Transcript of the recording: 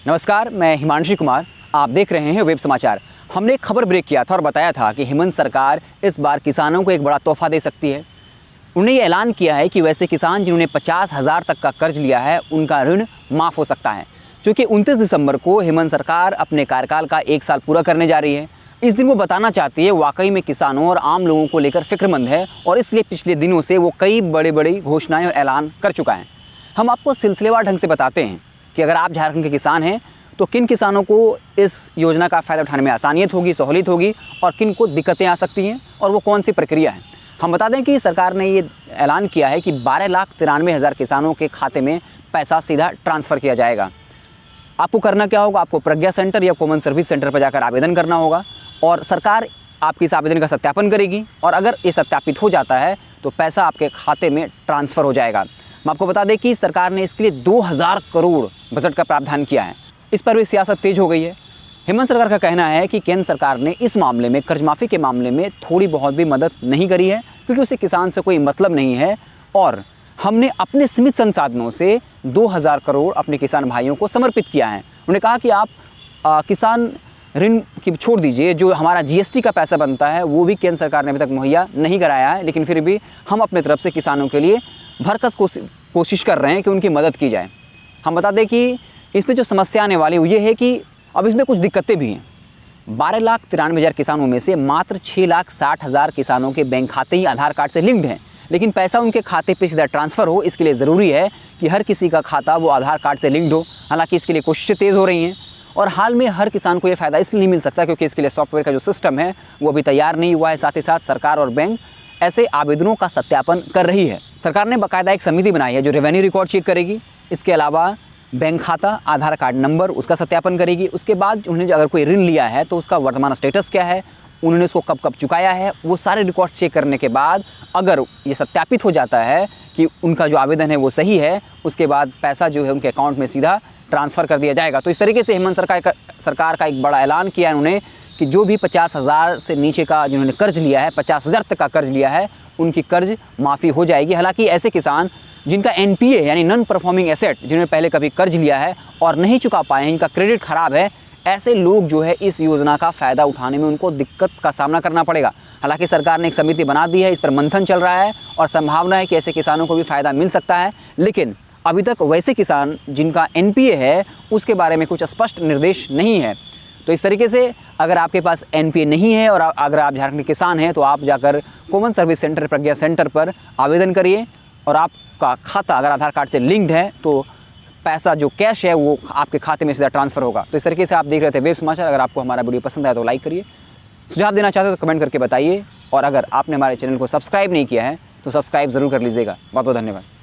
नमस्कार, मैं हिमांशु कुमार। आप देख रहे हैं वेब समाचार। हमने एक खबर ब्रेक किया था और बताया था कि हेमंत सरकार इस बार किसानों को एक बड़ा तोहफा दे सकती है। उन्होंने ये ऐलान किया है कि वैसे किसान जिन्होंने 50,000 तक का कर्ज लिया है उनका ऋण माफ़ हो सकता है, क्योंकि 29 दिसंबर को हेमंत सरकार अपने कार्यकाल का 1 साल पूरा करने जा रही है। इस दिन वो बताना चाहती है वाकई में किसानों और आम लोगों को लेकर फिक्रमंद है और इसलिए पिछले दिनों से वो कई बड़ी घोषणाएं और ऐलान कर चुका है। हम आपको सिलसिलेवार ढंग से बताते हैं कि अगर आप झारखंड के किसान हैं तो किन किसानों को इस योजना का फ़ायदा उठाने में आसानियत होगी, सहूलियत होगी और किन को दिक्कतें आ सकती हैं और वो कौन सी प्रक्रिया है। हम बता दें कि सरकार ने ये ऐलान किया है कि 12,93,000 किसानों के खाते में पैसा सीधा ट्रांसफ़र किया जाएगा। आपको करना क्या होगा, आपको प्रज्ञा सेंटर या कॉमन सर्विस सेंटर पर जाकर आवेदन करना होगा और सरकार आपके इस आवेदन का सत्यापन करेगी और अगर ये सत्यापित हो जाता है तो पैसा आपके खाते में ट्रांसफ़र हो जाएगा। हम आपको बता दें कि सरकार ने इसके लिए 2,000 करोड़ बजट का प्रावधान किया है। इस पर भी सियासत तेज हो गई है। हेमंत सरकार का कहना है कि केंद्र सरकार ने इस मामले में, कर्ज माफ़ी के मामले में थोड़ी बहुत भी मदद नहीं करी है, क्योंकि उसे किसान से कोई मतलब नहीं है और हमने अपने सीमित संसाधनों से 2,000 करोड़ अपने किसान भाइयों को समर्पित किया है। उन्होंने कहा कि आप किसान ऋण की छोड़ दीजिए, जो हमारा जीएसटी का पैसा बनता है वो भी केंद्र सरकार ने अभी तक मुहैया नहीं कराया है, लेकिन फिर भी हम अपने तरफ से किसानों के लिए भरकस कोशिश कर रहे हैं कि उनकी मदद की जाए। हम बता दें कि इसमें जो समस्या आने वाली है वो ये है कि अब इसमें कुछ दिक्कतें भी हैं। 12,93,000 किसानों में से मात्र 6,60,000 किसानों के बैंक खाते ही आधार कार्ड से लिंक्ड हैं, लेकिन पैसा उनके खाते पे सीधा ट्रांसफ़र हो इसके लिए ज़रूरी है कि हर किसी का खाता वो आधार कार्ड से लिंक्ड हो। हालांकि इसके लिए कोशिशें तेज़ हो रही हैं और हाल में हर किसान को ये फ़ायदा इसलिए नहीं मिल सकता क्योंकि इसके लिए सॉफ्टवेयर का जो सिस्टम है वो अभी तैयार नहीं हुआ है। साथ ही साथ सरकार और बैंक ऐसे आवेदनों का सत्यापन कर रही है। सरकार ने बाकायदा एक समिति बनाई है जो रेवेन्यू रिकॉर्ड चेक करेगी। इसके अलावा बैंक खाता, आधार कार्ड नंबर, उसका सत्यापन करेगी। उसके बाद उन्होंने अगर कोई ऋण लिया है तो उसका वर्तमान स्टेटस क्या है, उन्होंने उसको कब कब चुकाया है, वो सारे रिकॉर्ड्स चेक करने के बाद अगर ये सत्यापित हो जाता है कि उनका जो आवेदन है वो सही है, उसके बाद पैसा जो है उनके अकाउंट में सीधा ट्रांसफ़र कर दिया जाएगा। तो इस तरीके से हेमंत सरकार का एक बड़ा ऐलान किया है उन्होंने कि जो भी 50,000 से नीचे का जिन्होंने कर्ज लिया है, 50,000 तक का कर्ज लिया है, उनकी कर्ज माफ़ी हो जाएगी। हालांकि ऐसे किसान जिनका एनपीए यानी नॉन परफॉर्मिंग एसेट, जिन्होंने पहले कभी कर्ज लिया है और नहीं चुका पाए हैं, इनका क्रेडिट ख़राब है, ऐसे लोग जो है इस योजना का फ़ायदा उठाने में उनको दिक्कत का सामना करना पड़ेगा। हालांकि सरकार ने एक समिति बना दी है, इस पर मंथन चल रहा है और संभावना है कि ऐसे किसानों को भी फ़ायदा मिल सकता है। लेकिन अभी तक वैसे किसान जिनका एनपीए है उसके बारे में कुछ स्पष्ट निर्देश नहीं है। तो इस तरीके से अगर आपके पास एनपीए नहीं है और अगर आप झारखंड के किसान हैं तो आप जाकर कॉमन सर्विस सेंटर, प्रज्ञा सेंटर पर आवेदन करिए और आपका खाता अगर आधार कार्ड से लिंक्ड है तो पैसा जो कैश है वो आपके खाते में सीधा ट्रांसफ़र होगा। तो इस तरीके से आप देख रहे थे वेब समाचार। अगर आपको हमारा वीडियो पसंद आया तो लाइक करिए, सुझाव देना चाहते हो तो कमेंट करके बताइए और अगर आपने हमारे चैनल को सब्सक्राइब नहीं किया है तो सब्सक्राइब ज़रूर कर लीजिएगा। बहुत बहुत धन्यवाद।